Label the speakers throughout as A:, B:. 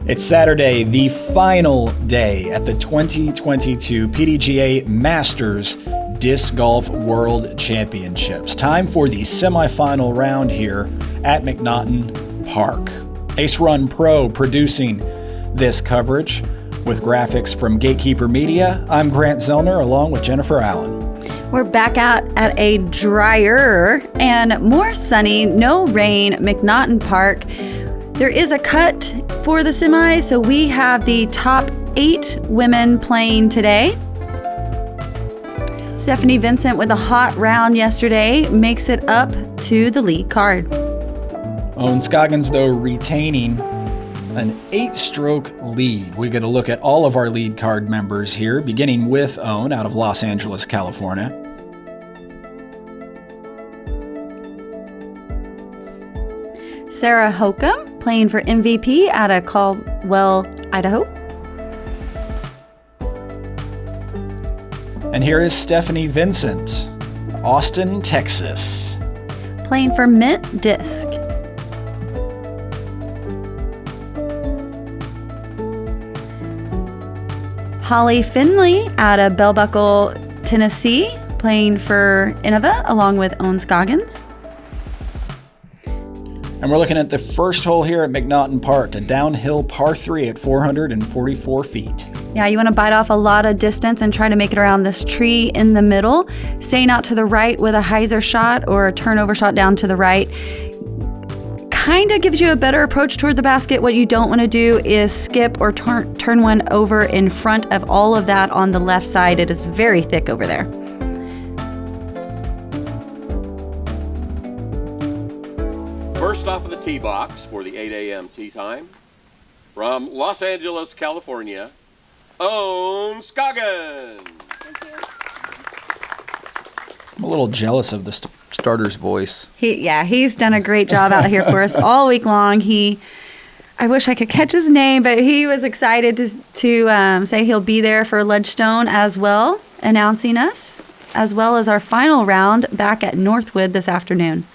A: It's Saturday, the final day at the 2022 PDGA Masters Disc Golf World Championships. Time for the semifinal round here at McNaughton Park. Ace Run Pro producing this coverage with graphics from Gatekeeper Media. I'm Grant Zellner along with Jennifer Allen.
B: We're back out at a drier and more sunny, no rain McNaughton Park. There is a cut for the semis, so we have the top 8 women playing today. Stephanie Vincent with a hot round yesterday makes it up to the lead card.
A: Scoggins, though, retaining an 8-stroke lead. We get a look at all of our lead card members here, beginning with Owen out of Los Angeles, California.
B: Sarah Hokom playing for MVP out of Caldwell, Idaho.
A: And here is Stephanie Vincent, Austin, Texas.
B: Playing for Mint Disc. Holly Finley out of Bell Buckle, Tennessee, playing for Innova along with Owen Scoggins.
A: And we're looking at the first hole here at McNaughton Park, a downhill par 3 at 444 feet.
B: Yeah, you want to bite off a lot of distance and try to make it around this tree in the middle. Staying out to the right with a hyzer shot or a turnover shot down to the right kind of gives you a better approach toward the basket. What you don't want to do is skip or turn one over in front of all of that on the left side. It is very thick over there.
C: First off of the tee box for the 8 a.m. tee time, from Los Angeles, California, Owen Scoggins.
B: Thank you.
A: I'm a little jealous of the starter's voice.
B: He's done a great job out here for us all week long. I wish I could catch his name, but he was excited to say he'll be there for Ledgestone as well, announcing us, as well as our final round back at Northwood this afternoon.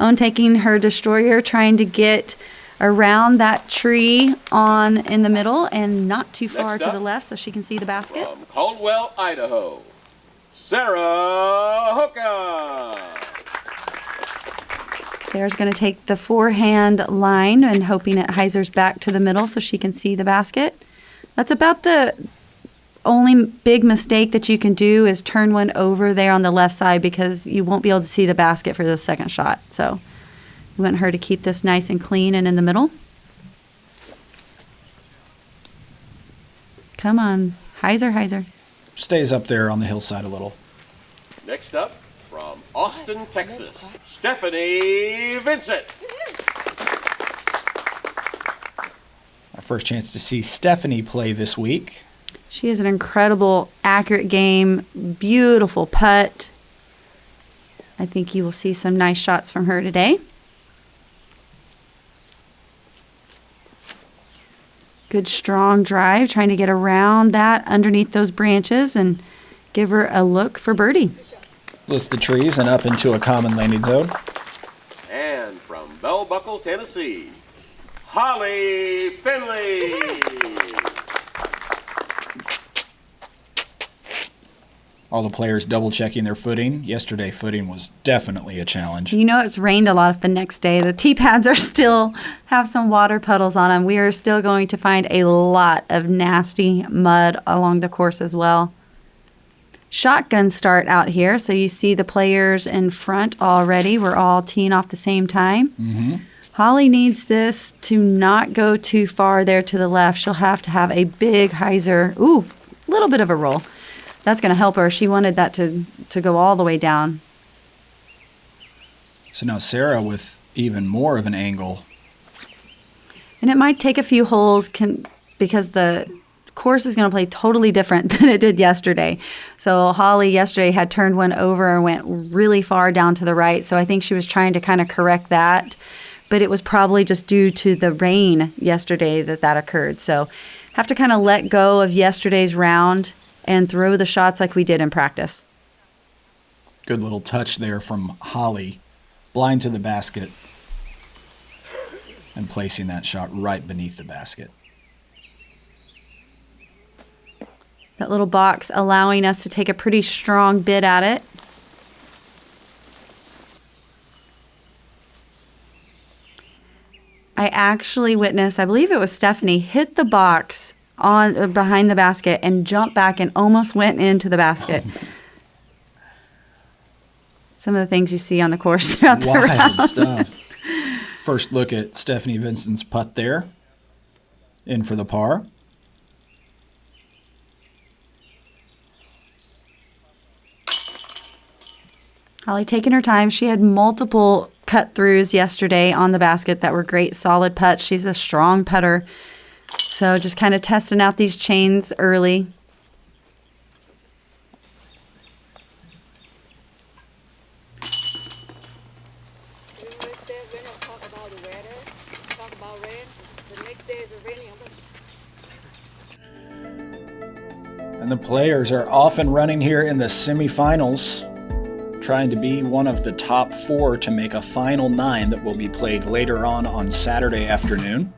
B: Owen taking her destroyer, trying to get around that tree in the middle and not too far to the left so she can see the basket.
C: From Caldwell, Idaho, Sarah Hokom.
B: Sarah's going to take the forehand line and hoping it hyzers back to the middle so she can see the basket. That's about the only big mistake that you can do is turn one over there on the left side because you won't be able to see the basket for the second shot. So we want her to keep this nice and clean and in the middle. Come on, hyzer.
A: Stays up there on the hillside a little.
C: Next up, from Austin, Texas, Stephanie Vincent.
A: Our first chance to see Stephanie play this week.
B: She has an incredible, accurate game, beautiful putt. I think you will see some nice shots from her today. Good, strong drive, trying to get around that underneath those branches and give her a look for birdie.
A: List the trees and up into a common landing zone.
C: And from Bell Buckle, Tennessee, Holly Finley.
A: All the players double-checking their footing. Yesterday, footing was definitely a challenge.
B: You know it's rained a lot the next day. The tee pads are still have some water puddles on them. We are still going to find a lot of nasty mud along the course as well. Shotgun start out here, so you see the players in front already. We're all teeing off the same time.
A: Mm-hmm.
B: Holly needs this to not go too far there to the left. She'll have to have a big hyzer. Ooh, a little bit of a roll. That's going to help her. She wanted that to go all the way down.
A: So now Sarah with even more of an angle.
B: And it might take a few holes because the course is going to play totally different than it did yesterday. So Holly yesterday had turned one over and went really far down to the right. So I think she was trying to kind of correct that. But it was probably just due to the rain yesterday that occurred. So have to kind of let go of yesterday's round and throw the shots like we did in practice.
A: Good little touch there from Holly. Blind to the basket and placing that shot right beneath the basket.
B: That little box allowing us to take a pretty strong bid at it. I actually witnessed, I believe it was Stephanie, hit the box on behind the basket and jumped back and almost went into the basket. Some of the things you see on the course throughout the round.
A: Wild stuff. First look at Stephanie Vincent's putt there. In for the par.
B: Holly taking her time. She had multiple cut throughs yesterday on the basket that were great, solid putts. She's a strong putter. So just kind of testing out these chains early.
A: And the players are off and running here in the semifinals, trying to be one of the top 4 to make a final 9 that will be played later on Saturday afternoon.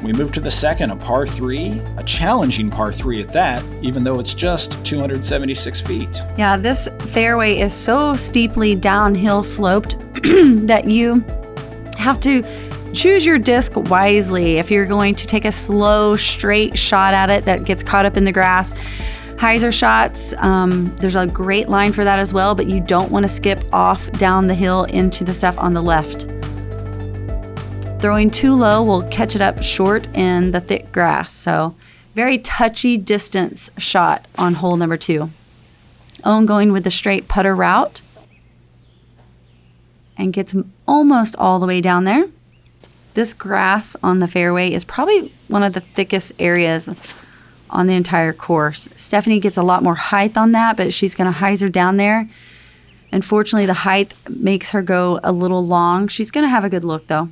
A: We move to the second, a par 3, a challenging par 3 at that, even though it's just 276 feet.
B: Yeah, this fairway is so steeply downhill sloped that you have to choose your disc wisely if you're going to take a slow, straight shot at it that gets caught up in the grass. Hyzer shots, there's a great line for that as well, but you don't want to skip off down the hill into the stuff on the left. Throwing too low will catch it up short in the thick grass. So very touchy distance shot on hole number 2. Owen going with the straight putter route and gets almost all the way down there. This grass on the fairway is probably one of the thickest areas on the entire course. Stephanie gets a lot more height on that, but she's going to hyzer down there. Unfortunately, the height makes her go a little long. She's going to have a good look, though.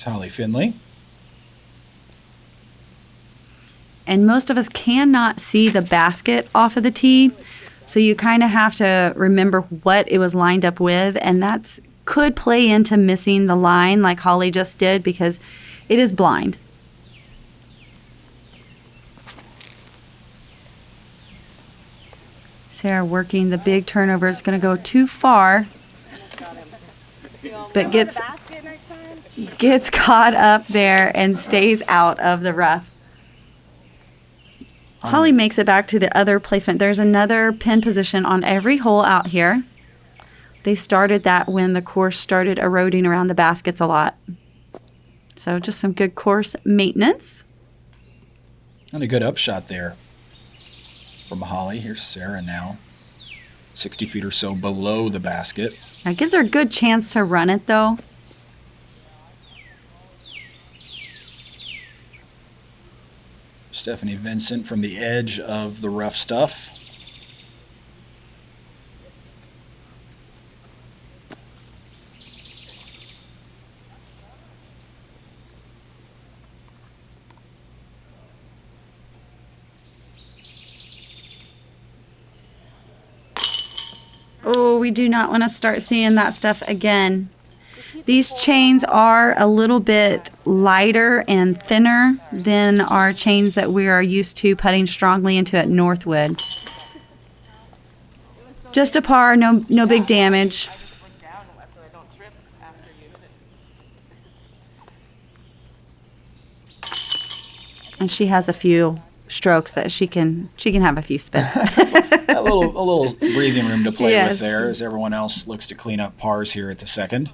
A: Holly Finley.
B: And most of us cannot see the basket off of the tee, so you kind of have to remember what it was lined up with, and that's could play into missing the line like Holly just did because it is blind. Sarah working the big turnover. It's going to go too far, but gets caught up there and stays out of the rough. Holly makes it back to the other placement. There's another pin position on every hole out here. They started that when the course started eroding around the baskets a lot. So just some good course maintenance.
A: And a good upshot there from Holly. Here's Sarah now. 60 feet or so below the basket.
B: That gives her a good chance to run it, though.
A: Stephanie Vincent from the edge of the rough stuff.
B: Oh, we do not want to start seeing that stuff again. These chains are a little bit lighter and thinner than our chains that we are used to putting strongly into at Northwood. Just a par, no big damage. And she has a few strokes that she can have a few spits.
A: A little breathing room to play
B: Yes.
A: with there as everyone else looks to clean up pars here at the second.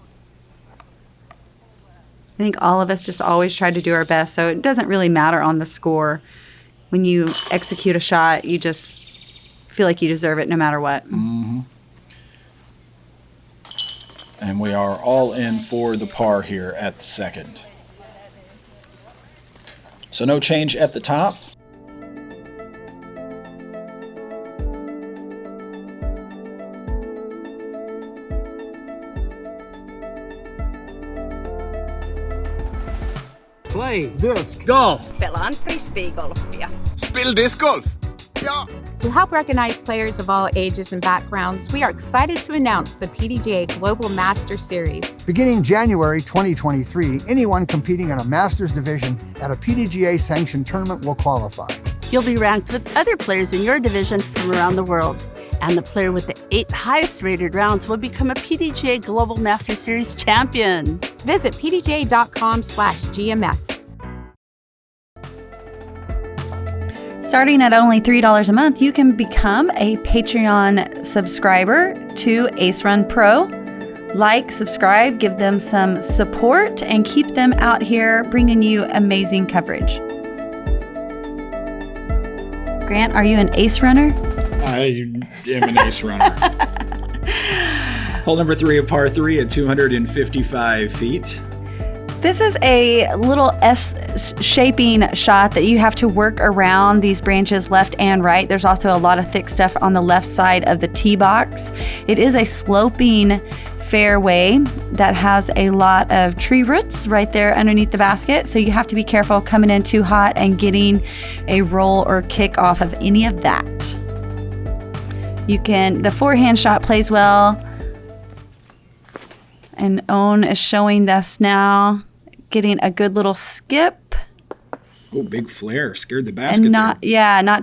B: I think all of us just always try to do our best, so it doesn't really matter on the score. When you execute a shot, you just feel like you deserve it no matter what.
A: Mm-hmm. And we are all in for the par here at the second. So no change at the top.
D: Play
E: Disc.
D: golf.
F: Pelaan frisbeegolfia.
D: Spill disc golf. y'all.
E: To help recognize players of all ages and backgrounds, we are excited to announce the PDGA Global Master Series.
D: Beginning January 2023, anyone competing in a Masters division at a PDGA sanctioned tournament will qualify.
F: You'll be ranked with other players in your division from around the world. And the player with the 8 highest rated rounds will become a PDGA Global Master Series champion.
E: Visit pdga.com/GMS.
B: Starting at only $3 a month, you can become a Patreon subscriber to Ace Run Pro. Like, subscribe, give them some support, and keep them out here bringing you amazing coverage. Grant, are you an ace runner?
A: I am an ace runner. Hole number 3 of par 3 at 255 feet.
B: This is a little S-shaping shot that you have to work around these branches left and right. There's also a lot of thick stuff on the left side of the tee box. It is a sloping fairway that has a lot of tree roots right there underneath the basket, so you have to be careful coming in too hot and getting a roll or kick off of any of that. The forehand shot plays well, and Owen is showing this now, getting a good little skip.
A: Oh, big flare. Scared the basket.
B: And not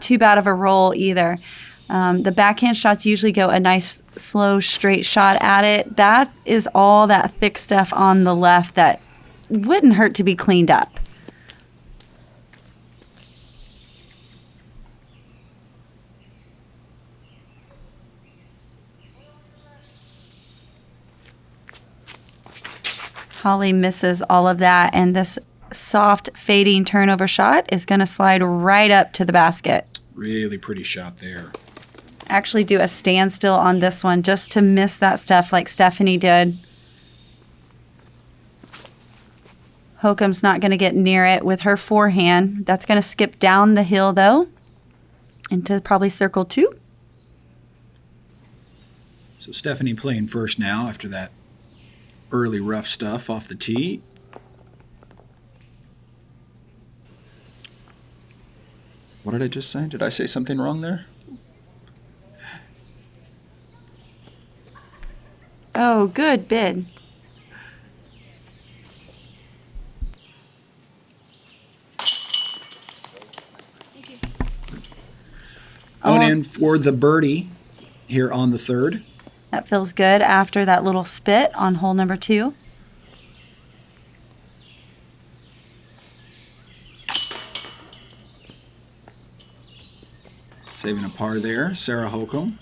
B: too bad of a roll either. The backhand shots usually go a nice, slow, straight shot at it. That is all that thick stuff on the left that wouldn't hurt to be cleaned up. Holly misses all of that, and this soft fading turnover shot is going to slide right up to the basket.
A: Really pretty shot there.
B: Actually do a standstill on this one just to miss that stuff like Stephanie did. Hokom's not going to get near it with her forehand. That's going to skip down the hill, though, into probably circle 2.
A: So Stephanie playing first now after that early rough stuff off the tee. What did I just say? Did I say something wrong there?
B: Oh, good bid.
A: Going in for the birdie here on the 3rd.
B: That feels good after that little spit on hole number 2.
A: Saving a par there, Sarah Hokom.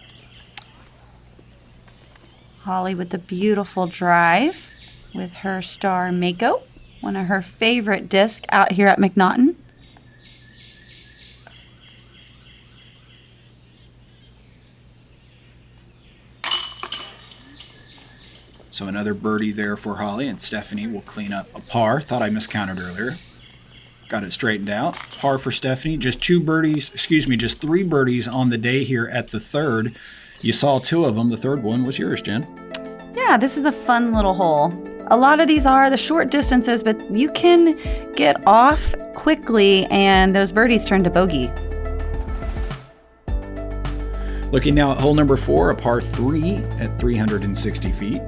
B: Holly with the beautiful drive with her star Mako, one of her favorite discs out here at McNaughton.
A: So another birdie there for Holly, and Stephanie will clean up a par. Thought I miscounted earlier. Got it straightened out. Par for Stephanie. Just 3 birdies on the day here at the 3rd. You saw 2 of them. The 3rd one was yours, Jen.
B: Yeah, this is a fun little hole. A lot of these are the short distances, but you can get off quickly and those birdies turn to bogey.
A: Looking now at hole number 4, a par 3 at 360 feet.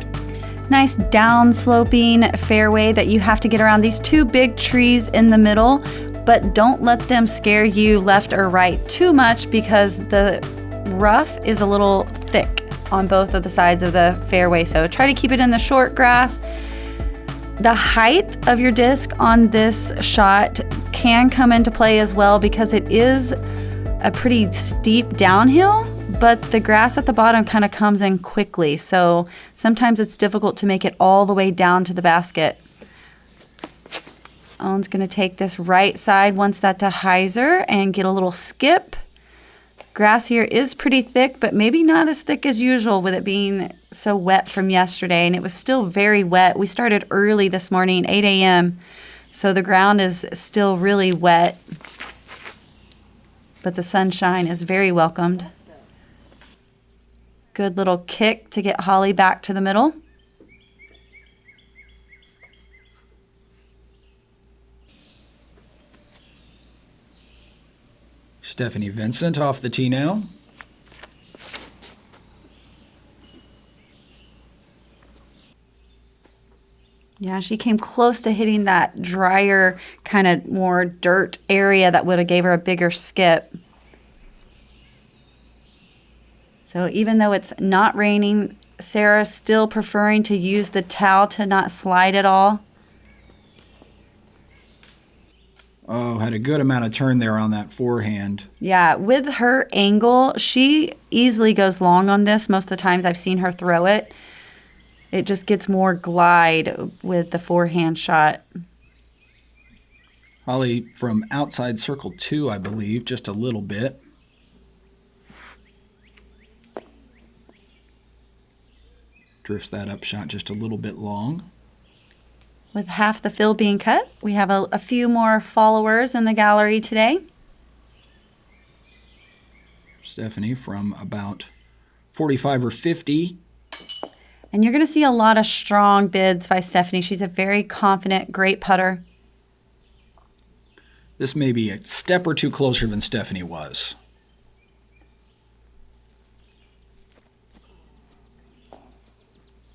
B: Nice down-sloping fairway that you have to get around these 2 big trees in the middle, but don't let them scare you left or right too much because the rough is a little thick on both of the sides of the fairway, so try to keep it in the short grass. The height of your disc on this shot can come into play as well because it is a pretty steep downhill, but the grass at the bottom kind of comes in quickly, so sometimes it's difficult to make it all the way down to the basket. Owen's going to take this right side, wants that to hyzer, and get a little skip. Grass here is pretty thick, but maybe not as thick as usual with it being so wet from yesterday, and it was still very wet. We started early this morning, 8 a.m., so the ground is still really wet, but the sunshine is very welcomed. Good little kick to get Holly back to the middle.
A: Stephanie Vincent off the tee now.
B: Yeah, she came close to hitting that drier, kind of more dirt area that would have gave her a bigger skip. So even though it's not raining, Sarah's still preferring to use the towel to not slide at all.
A: Oh, had a good amount of turn there on that forehand.
B: Yeah, with her angle, she easily goes long on this. Most of the times I've seen her throw it. It just gets more glide with the forehand shot.
A: Holly from outside circle 2, I believe, just a little bit. Drifts that up shot just a little bit long.
B: With half the field being cut, we have a few more followers in the gallery today.
A: Stephanie from about 45 or 50.
B: And you're going to see a lot of strong bids by Stephanie. She's a very confident, great putter.
A: This may be a step or two closer than Stephanie was.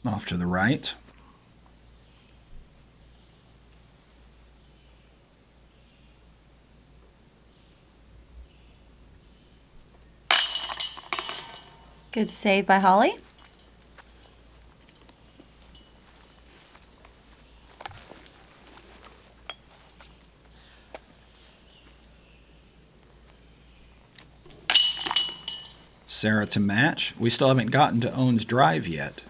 A: Off to the right.
B: Good save by Holly.
A: Sarah to match. We still haven't gotten to Owen's drive yet.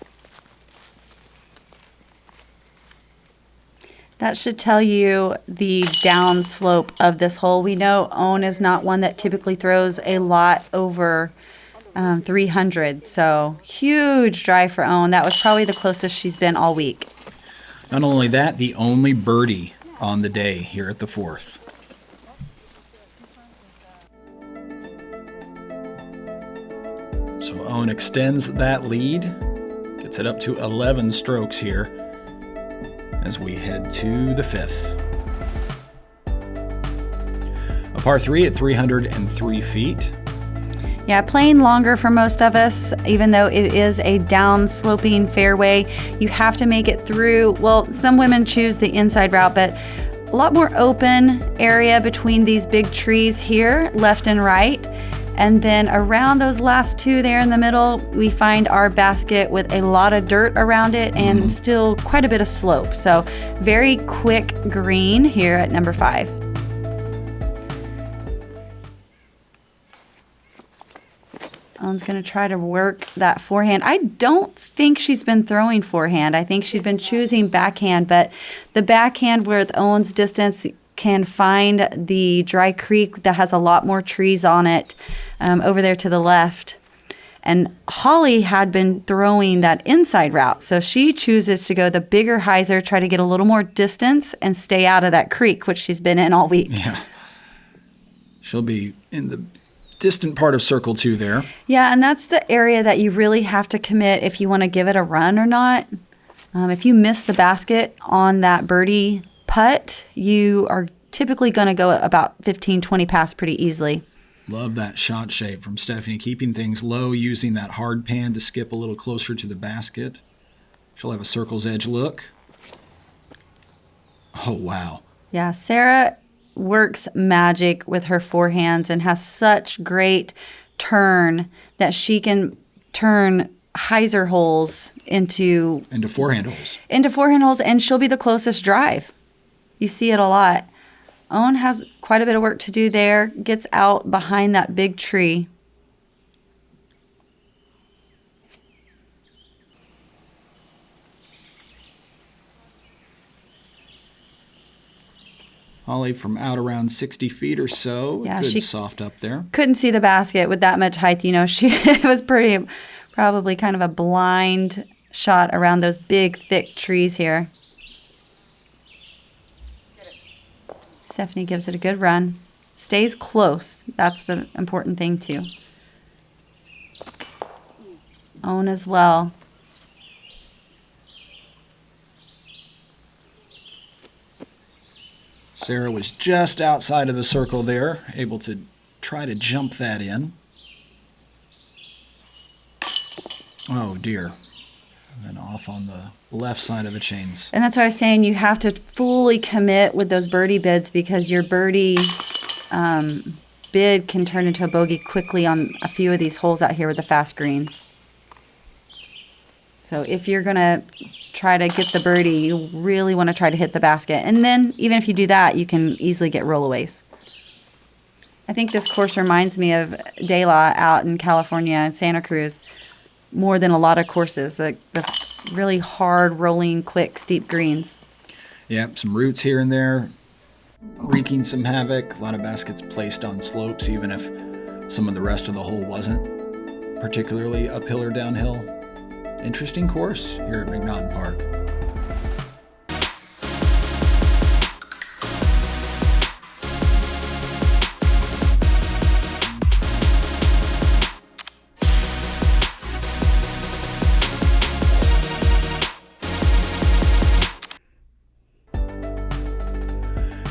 B: That should tell you the down slope of this hole. We know Owen is not one that typically throws a lot over 300. So huge drive for Owen. That was probably the closest she's been all week.
A: Not only that, the only birdie on the day here at the 4th. So Owen extends that lead, gets it up to 11 strokes here as we head to the 5th. A par 3 at 303 feet.
B: Yeah, playing longer for most of us, even though it is a down-sloping fairway. You have to make it through. Well, some women choose the inside route, but a lot more open area between these big trees here, left and right. And then around those last two there in the middle, we find our basket with a lot of dirt around it and still quite a bit of slope. So very quick green here at number 5. Owen's going to try to work that forehand. I don't think she's been throwing forehand. I think she's been choosing backhand, but the backhand with Owen's distance can find the dry creek that has a lot more trees on it over there to the left. And Holly had been throwing that inside route, so she chooses to go the bigger hyzer, try to get a little more distance and stay out of that creek, which she's been in all week.
A: Yeah. She'll be in the distant part of circle 2 there.
B: Yeah, and that's the area that you really have to commit if you want to give it a run or not. If you miss the basket on that birdie putt, you are typically going to go about 15, 20 past pretty easily.
A: Love that shot shape from Stephanie, keeping things low, using that hard pan to skip a little closer to the basket. She'll have a circle's edge look. Oh, wow.
B: Yeah, Sarah works magic with her forehands and has such great turn that she can turn hyzer holes into
A: forehand holes.
B: Into forehand holes, and she'll be the closest drive. You see it a lot. Owen has quite a bit of work to do there. Gets out behind that big tree.
A: Holly from out around 60 feet or so.
B: Yeah,
A: Good
B: she
A: soft up there.
B: Couldn't see the basket with that much height. You know, it was probably kind of a blind shot around those big, thick trees here. Stephanie gives it a good run. Stays close. That's the important thing, too. Owen as well.
A: Sarah was just outside of the circle there, able to try to jump that in. Oh dear. And then off on the left side of the chains.
B: And that's why I was saying you have to fully commit with those birdie bids, because your birdie bid can turn into a bogey quickly on a few of these holes out here with the fast greens. So if you're going to try to get the birdie, you really want to try to hit the basket. And then even if you do that, you can easily get rollaways. I think this course reminds me of De La out in California and Santa Cruz more than a lot of courses. The really hard, rolling, quick, steep greens.
A: Yep, some roots here and there, wreaking some havoc. A lot of baskets placed on slopes, even if some of the rest of the hole wasn't particularly uphill or downhill. Interesting course here at McNaughton Park.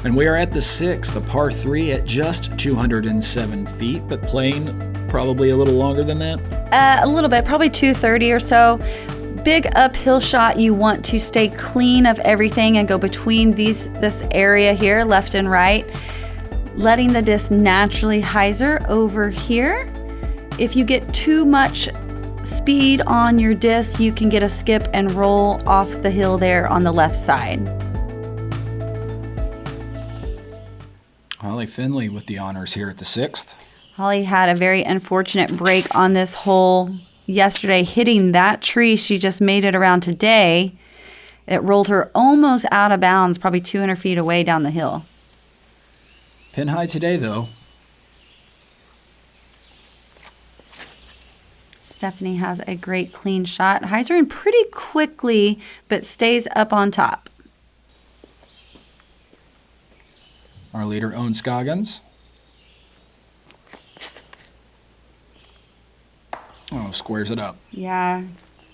A: And we are at the 6th, the par 3 at just 207 feet, but playing probably a little longer than that.
B: A little bit, probably 230 or so. Big uphill shot. You want to stay clean of everything and go between this area here, left and right, letting the disc naturally hyzer over here. If you get too much speed on your disc, you can get a skip and roll off the hill there on the left side.
A: Holly Finley with the honors here at the 6th.
B: Holly had a very unfortunate break on this hole yesterday, hitting that tree. She just made it around today. It rolled her almost out of bounds, probably 200 feet away down the hill.
A: Pin high today, though.
B: Stephanie has a great clean shot. Hyzer in pretty quickly, but stays up on top.
A: Our leader, Scoggins. Oh, squares it up.
B: Yeah,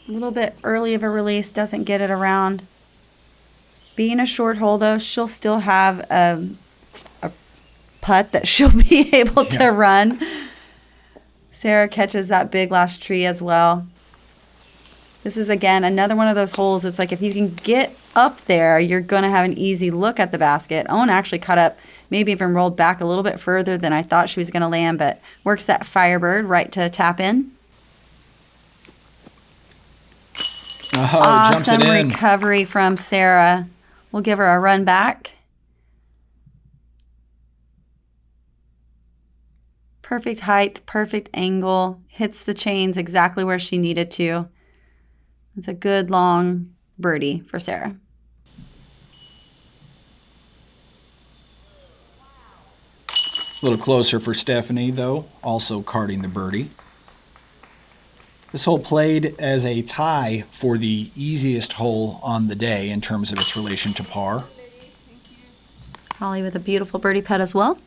B: a little bit early of a release, doesn't get it around. Being a short hole, though, she'll still have a putt that she'll be able to run. Sarah catches that big last tree as well. This is, again, another one of those holes. It's like if you can get up there, you're going to have an easy look at the basket. Owen actually caught up, maybe even rolled back a little bit further than I thought she was going to land, but works that Firebird right to tap in.
A: Oh, jumps it in.
B: Awesome recovery from Sarah. We'll give her a run back. Perfect height, perfect angle. Hits the chains exactly where she needed to. It's a good long birdie for Sarah.
A: A little closer for Stephanie, though, also carding the birdie. This hole played as a tie for the easiest hole on the day in terms of its relation to par.
B: Holly with a beautiful birdie putt as well.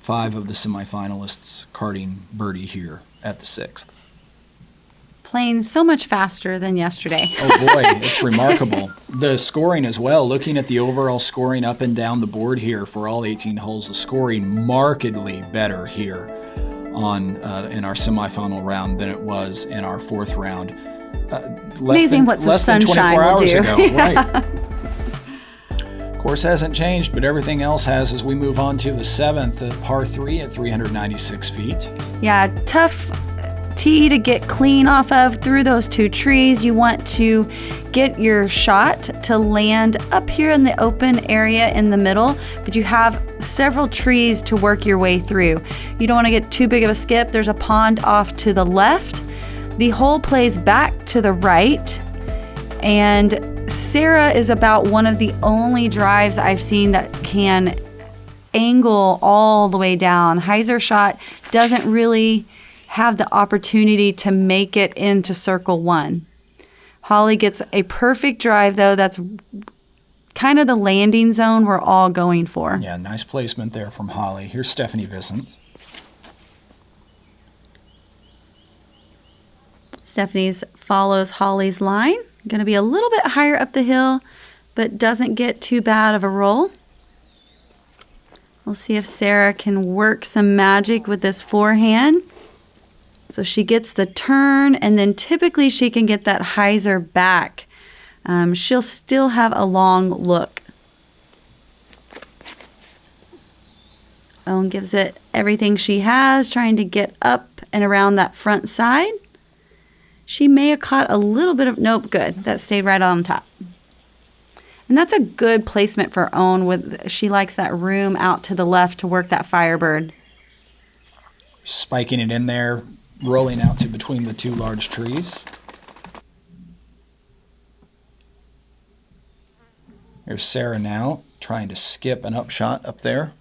A: 5 of the semifinalists carding birdie here at the 6th.
B: Playing so much faster than yesterday.
A: Oh boy, it's remarkable. The scoring as well, looking at the overall scoring up and down the board here for all 18 holes, the scoring markedly better here on in our semifinal round than it was in our 4th round.
B: Amazing what some sunshine will do.
A: Right. Course hasn't changed, but everything else has as we move on to the 7th, the par 3 at 396 feet.
B: Yeah, tough tee to get clean off of through those 2 trees. You want to get your shot to land up here in the open area in the middle, but you have several trees to work your way through. You don't want to get too big of a skip. There's a pond off to the left. The hole plays back to the right, and Sarah is about one of the only drives I've seen that can angle all the way down. Hyzer shot doesn't really have the opportunity to make it into circle 1. Holly gets a perfect drive, though. That's kind of the landing zone we're all going for.
A: Yeah, nice placement there from Holly. Here's Stephanie Vincent.
B: Stephanie's follows Holly's line. Going to be a little bit higher up the hill, but doesn't get too bad of a roll. We'll see if Sarah can work some magic with this forehand. So she gets the turn, and then typically she can get that hyzer back. She'll still have a long look. Owen gives it everything she has, trying to get up and around that front side. She may have caught a little bit of, nope, good. That stayed right on top. And that's a good placement for Owen. She likes that room out to the left to work that Firebird.
A: Spiking it in there, rolling out to between the two large trees. Here's Sarah now, trying to skip an upshot up there.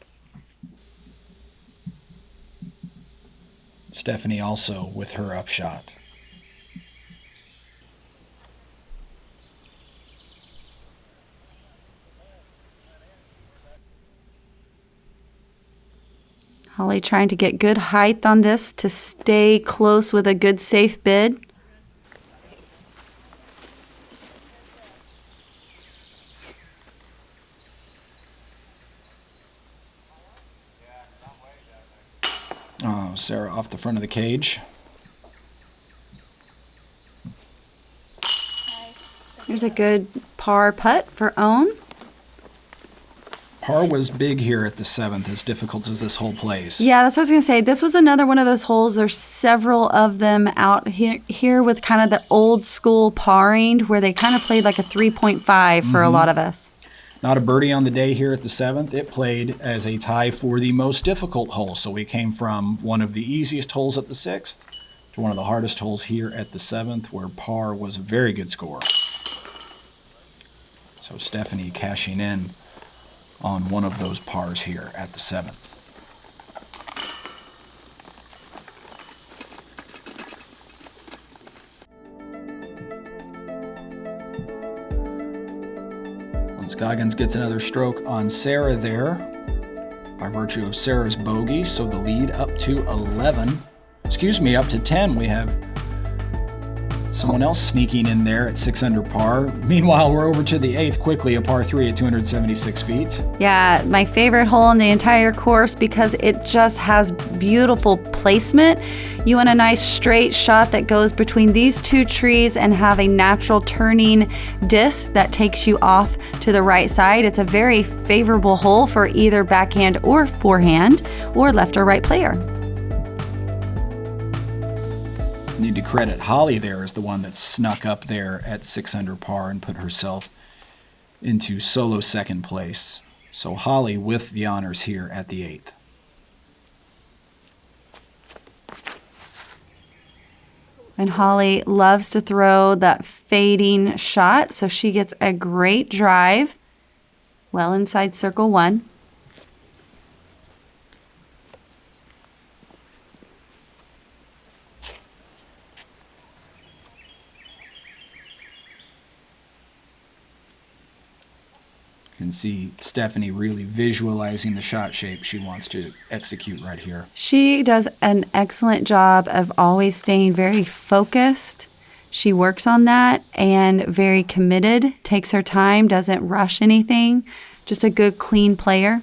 A: Stephanie also with her upshot.
B: Holly trying to get good height on this to stay close with a good safe bid.
A: Oh, Sarah off the front of the cage.
B: There's a good par putt for Owen.
A: Par was big here at the 7th, as difficult as this hole plays.
B: Yeah, that's what I was going to say. This was another one of those holes. There's several of them out here with kind of the old school parring where they kind of played like a 3.5 for a lot of us.
A: Not a birdie on the day here at the 7th. It played as a tie for the most difficult hole. So we came from one of the easiest holes at the 6th to one of the hardest holes here at the 7th, where par was a very good score. So Stephanie cashing in on one of those pars here at the 7th. Scoggins gets another stroke on Sarah there by virtue of Sarah's bogey, so the lead up to 10. We have someone else sneaking in there at 6 under par. Meanwhile, we're over to the 8th quickly, a par 3 at 276 feet.
B: Yeah, my favorite hole in the entire course because it just has beautiful placement. You want a nice straight shot that goes between these two trees and have a natural turning disc that takes you off to the right side. It's a very favorable hole for either backhand or forehand or left or right player.
A: Need to credit Holly there as the one that snuck up there at 6 under par and put herself into solo second place. So Holly with the honors here at the 8th.
B: And Holly loves to throw that fading shot, so she gets a great drive well inside circle 1.
A: You can see Stephanie really visualizing the shot shape she wants to execute right here.
B: She does an excellent job of always staying very focused. She works on that and very committed, takes her time, doesn't rush anything. Just a good, clean player.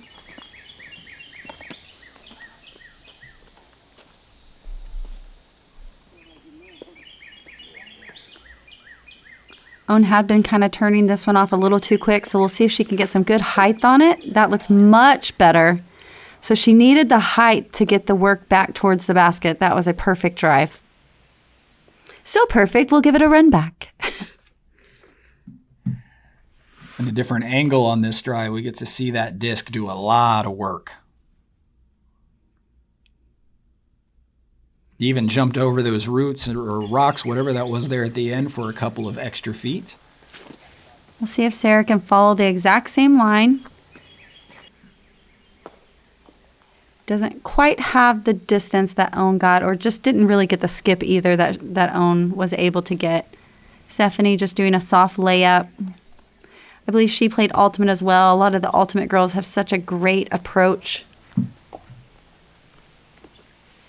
B: Owen had been kind of turning this one off a little too quick, so we'll see if she can get some good height on it. That looks much better. So she needed the height to get the work back towards the basket. That was a perfect drive. So perfect, we'll give it a run back.
A: And a different angle on this drive, we get to see that disc do a lot of work. He even jumped over those roots or rocks, whatever that was there at the end, for a couple of extra feet.
B: We'll see if Sarah can follow the exact same line. Doesn't quite have the distance that Owen got, or just didn't really get the skip either that Owen was able to get. Stephanie just doing a soft layup. I believe she played ultimate as well. A lot of the ultimate girls have such a great approach.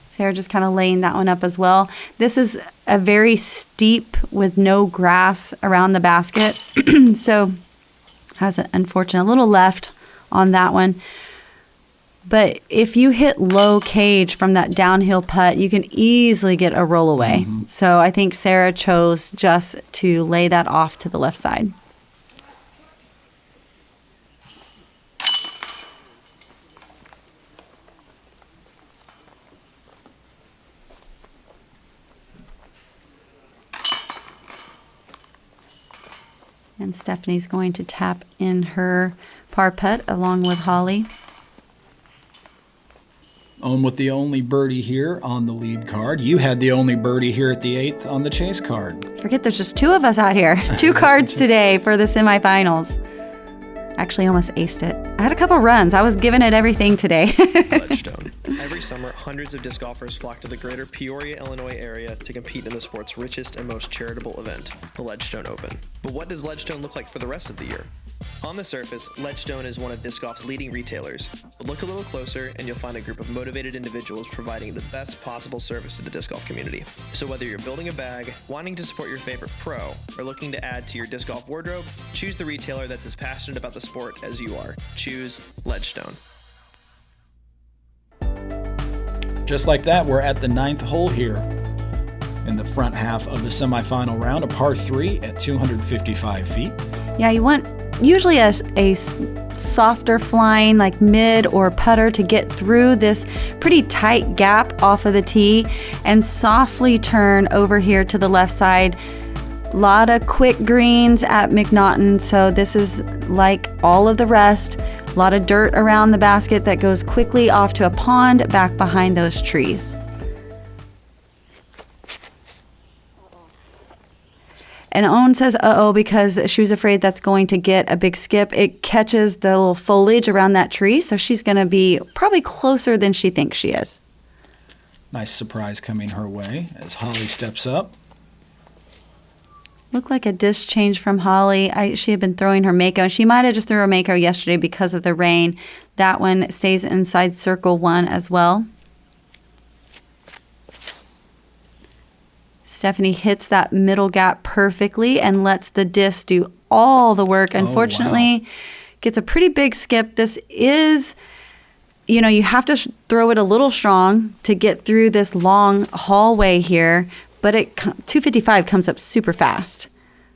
B: Sarah just kind of laying that one up as well. This is a very steep with no grass around the basket. So has an unfortunate little left on that one. But if you hit low cage from that downhill putt, you can easily get a roll away. So I think Sarah chose just to lay that off to the left side. And Stephanie's going to tap in her par putt along with Holly.
A: Owen with the only birdie here on the lead card. You had the only birdie here at the 8th on the chase card.
B: Forget there's just 2 of us out here. 2 cards today for the semifinals. Actually almost aced it. I had a couple runs. I was giving it everything today.
G: Ledgestone. Every summer, hundreds of disc golfers flock to the greater Peoria, Illinois area to compete in the sport's richest and most charitable event, the Ledgestone Open. But what does Ledgestone look like for the rest of the year? On the surface, Ledgestone is one of disc golf's leading retailers, but look a little closer and you'll find a group of motivated individuals providing the best possible service to the disc golf community. So whether you're building a bag, wanting to support your favorite pro, or looking to add to your disc golf wardrobe, choose the retailer that's as passionate about the sport as you are. Choose Ledgestone.
A: Just like that, we're at the 9th hole here in the front half of the semifinal round, a par 3 at 255 feet.
B: Yeah, you want usually a softer flying, like mid or putter, to get through this pretty tight gap off of the tee and softly turn over here to the left side. A lot of quick greens at McNaughton, so this is like all of the rest. A lot of dirt around the basket that goes quickly off to a pond back behind those trees. And Owen says, uh-oh, because she was afraid that's going to get a big skip. It catches the little foliage around that tree, so she's going to be probably closer than she thinks she is.
A: Nice surprise coming her way as Holly steps up.
B: Looked like a disc change from Holly. She had been throwing her Mako, and she might have just threw her Mako yesterday because of the rain. That one stays inside circle 1 as well. Stephanie hits that middle gap perfectly and lets the disc do all the work. Unfortunately, gets a pretty big skip. This is, you have to throw it a little strong to get through this long hallway here, but 255 comes up super fast.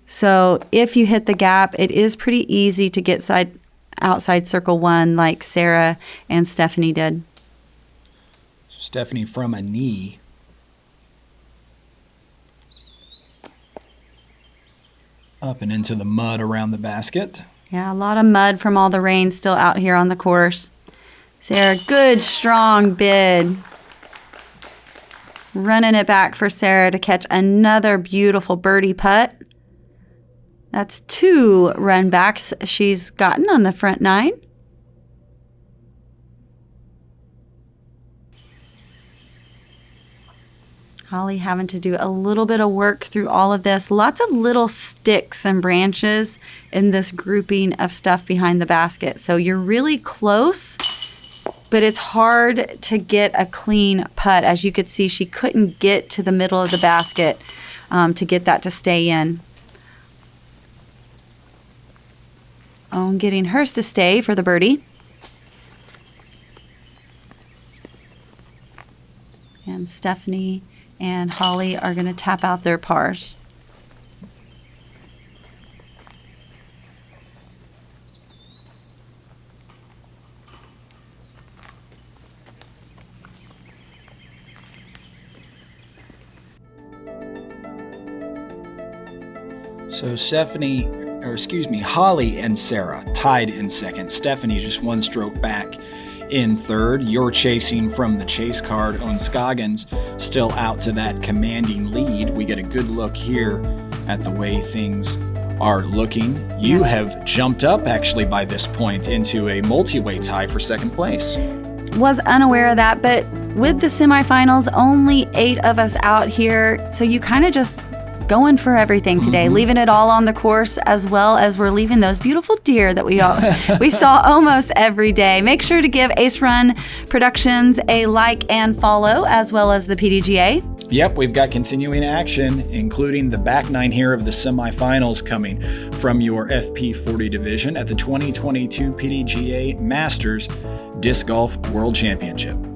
B: So if you hit the gap, it is pretty easy to get outside circle 1 like Sarah and Stephanie did.
A: Stephanie from a knee. Up and into the mud around the basket.
B: Yeah, a lot of mud from all the rain still out here on the course. Sarah, good, strong bid. Running it back for Sarah to catch another beautiful birdie putt. That's 2 run backs she's gotten on the front 9. Holly having to do a little bit of work through all of this. Lots of little sticks and branches in this grouping of stuff behind the basket. So you're really close, but it's hard to get a clean putt. As you could see, she couldn't get to the middle of the basket to get that to stay in. Owen getting hers to stay for the birdie. And Stephanie and Holly are going to tap out their pars.
A: So Holly and Sarah tied in second. Stephanie just 1 stroke back in third. You're chasing from the chase card. On Scoggins still out to that commanding lead. We get a good look here at the way things are looking. You have jumped up actually by this point into a multi-way tie for second place.
B: Was unaware of that, but with the semifinals, only 8 of us out here. So you kind of just going for everything today, leaving it all on the course, as well as we're leaving those beautiful deer that we saw almost every day. Make sure to give Ace Run Productions a like and follow, as well as the PDGA.
A: Yep, we've got continuing action, including the back nine here of the semifinals coming from your FP40 division at the 2022 PDGA Masters Disc Golf World Championship.